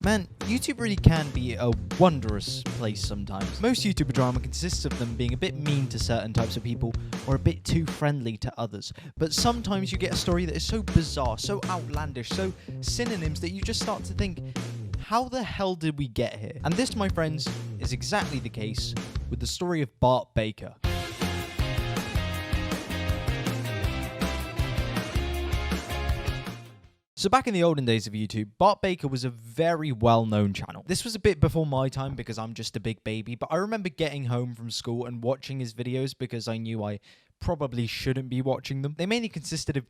Man, YouTube really can be a wondrous place sometimes. Most YouTuber drama consists of them being a bit mean to certain types of people or a bit too friendly to others. But sometimes you get a story that is so bizarre, so outlandish, so synonyms that you just start to think, how the hell did we get here? And this, my friends, is exactly the case with the story of Bart Baker. So back in the olden days of YouTube, Bart Baker was a very well-known channel. This was a bit before my time because I'm just a big baby, but I remember getting home from school and watching his videos because I knew I probably shouldn't be watching them. They mainly consisted of,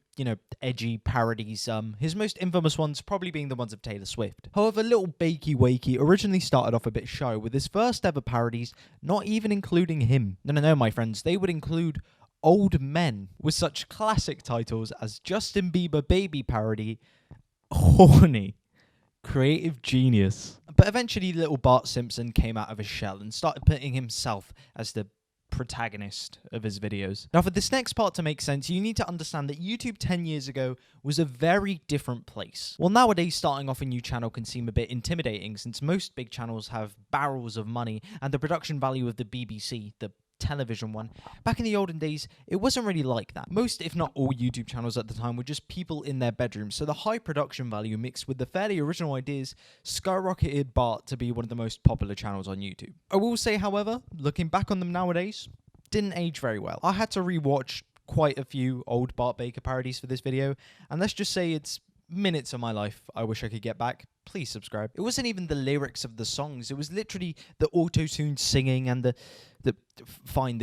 edgy parodies, his most infamous ones probably being the ones of Taylor Swift. However, Little Bakey Wakey originally started off a bit shy, with his first ever parodies not even including him. No, my friends, they would include old men with such classic titles as Justin Bieber Baby Parody, Horny, Creative Genius. But eventually little Bart Simpson came out of his shell and started putting himself as the protagonist of his videos. Now for this next part to make sense, you need to understand that YouTube 10 years ago was a very different place. Well, nowadays starting off a new channel can seem a bit intimidating since most big channels have barrels of money and the production value of the BBC, the television one. Back in the olden days, it wasn't really like that. Most, if not all, YouTube channels at the time were just people in their bedrooms, so the high production value mixed with the fairly original ideas skyrocketed Bart to be one of the most popular channels on YouTube. I will say, however, looking back on them nowadays, didn't age very well. I had to rewatch quite a few old Bart Baker parodies for this video, and let's just say it's minutes of my life I wish I could get back. Please subscribe. It wasn't even the lyrics of the songs, it was literally the auto-tuned singing and the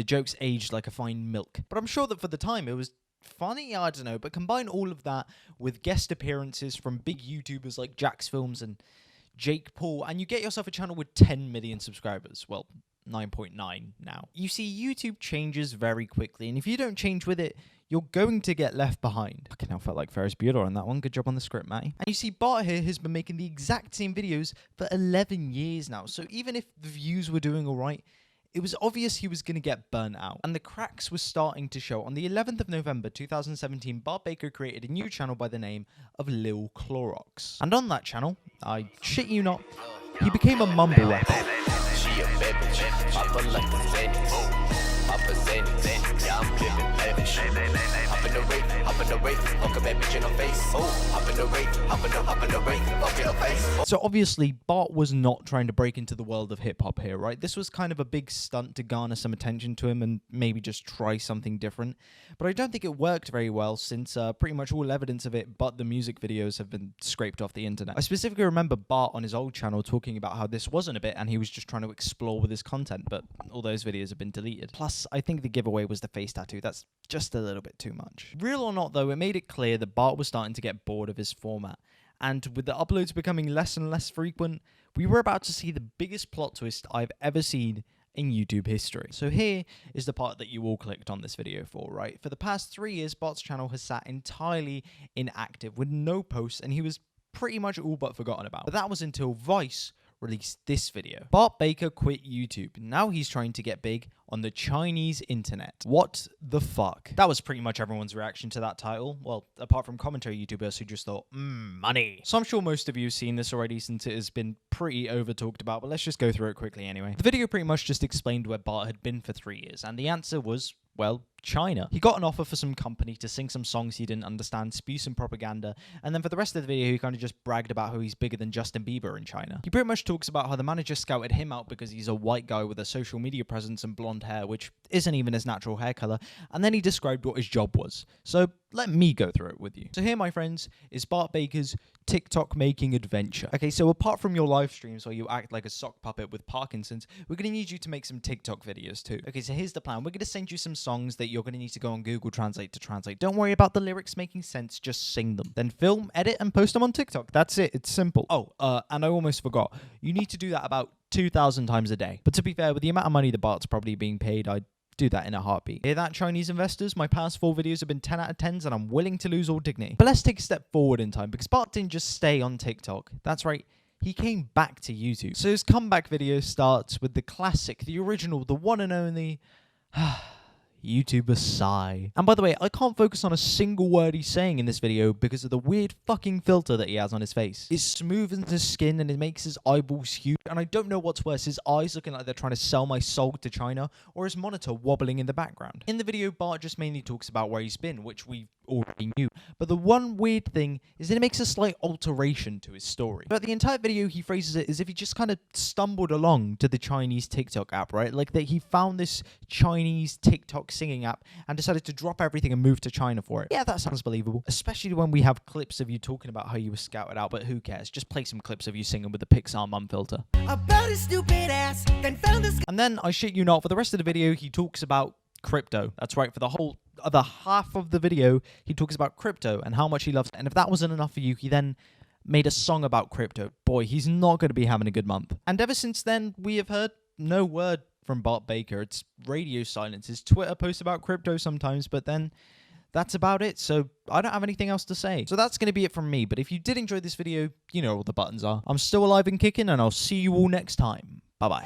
jokes aged like a fine milk. But I'm sure that for the time it was funny, I don't know, but combine all of that with guest appearances from big YouTubers like Jax Films and Jake Paul, and you get yourself a channel with 10 million subscribers. Well, 9.9 now. You see, YouTube changes very quickly, and if you don't change with it, you're going to get left behind. Fucking hell, felt like Ferris Bueller on that one. Good job on the script, Matty. And you see, Bart here has been making the exact same videos for 11 years now, so even if the views were doing alright, it was obvious he was going to get burnt out, and the cracks were starting to show. On the 11th of November 2017, Bart Baker created a new channel by the name of Lil Clorox. And on that channel, I shit you not, he became a mumble rapper. So obviously, Bart was not trying to break into the world of hip-hop here, right? This was kind of a big stunt to garner some attention to him and maybe just try something different. But I don't think it worked very well since pretty much all evidence of it but the music videos have been scraped off the internet. I specifically remember Bart on his old channel talking about how this wasn't a bit and he was just trying to explore with his content, but all those videos have been deleted. Plus, I think the giveaway was the face tattoo. That's just a little bit too much. Real or not though, it made it clear that Bart was starting to get bored of his format. And with the uploads becoming less and less frequent, we were about to see the biggest plot twist I've ever seen in YouTube history. So here is the part that you all clicked on this video for, right? For the past 3 years, Bart's channel has sat entirely inactive with no posts, and he was pretty much all but forgotten about. But that was until Vice released this video. Bart Baker quit YouTube. Now he's trying to get big on the Chinese internet. What the fuck? That was pretty much everyone's reaction to that title. Well, apart from commentary YouTubers who just thought, money. So I'm sure most of you have seen this already since it has been pretty over talked about, but let's just go through it quickly anyway. The video pretty much just explained where Bart had been for 3 years, and the answer was, well, China. He got an offer for some company to sing some songs he didn't understand, spew some propaganda, and then for the rest of the video he kind of just bragged about how he's bigger than Justin Bieber in China. He pretty much talks about how the manager scouted him out because he's a white guy with a social media presence and blonde hair, which isn't even his natural hair color, and then he described what his job was. So let me go through it with you. So here, my friends, is Bart Baker's TikTok making adventure. Okay, so apart from your live streams where you act like a sock puppet with Parkinson's, we're going to need you to make some TikTok videos too. Okay, so here's the plan. We're going to send you some songs that you're going to need to go on Google Translate to translate. Don't worry about the lyrics making sense, just sing them. Then film, edit, and post them on TikTok. That's it. It's simple. Oh, and I almost forgot. You need to do that about 2,000 times a day. But to be fair, with the amount of money that Bart's probably being paid, I'd do that in a heartbeat. Hear that, Chinese investors? My past 4 videos have been 10 out of 10s and I'm willing to lose all dignity. But let's take a step forward in time because Bart didn't just stay on TikTok. That's right, he came back to YouTube. So his comeback video starts with the classic, the original, the one and only YouTuber sigh. And by the way, I can't focus on a single word he's saying in this video because of the weird fucking filter that he has on his face. It smoothens his skin and it makes his eyeballs huge, and I don't know what's worse, his eyes looking like they're trying to sell my soul to China, or his monitor wobbling in the background. In the video, Bart just mainly talks about where he's been, which we already knew, but the one weird thing is that it makes a slight alteration to his story. But the entire video, he phrases it as if he just kind of stumbled along to the Chinese TikTok app, right? Like that he found this Chinese TikTok singing app and decided to drop everything and move to China for it. Yeah, that sounds believable, especially when we have clips of you talking about how you were scouted out, but who cares? Just play some clips of you singing with the Pixar mum filter. About his stupid ass, then found this. And then, I shit you not, for the rest of the video, he talks about crypto. That's right, for the whole other half of the video, he talks about crypto and how much he loves it. And if that wasn't enough for you, he then made a song about crypto. Boy, he's not going to be having a good month. And ever since then, we have heard no word from Bart Baker. It's radio silence. His Twitter posts about crypto sometimes, but then that's about it. So I don't have anything else to say. So that's going to be it from me. But if you did enjoy this video, you know all the buttons are. I'm still alive and kicking, and I'll see you all next time. Bye-bye.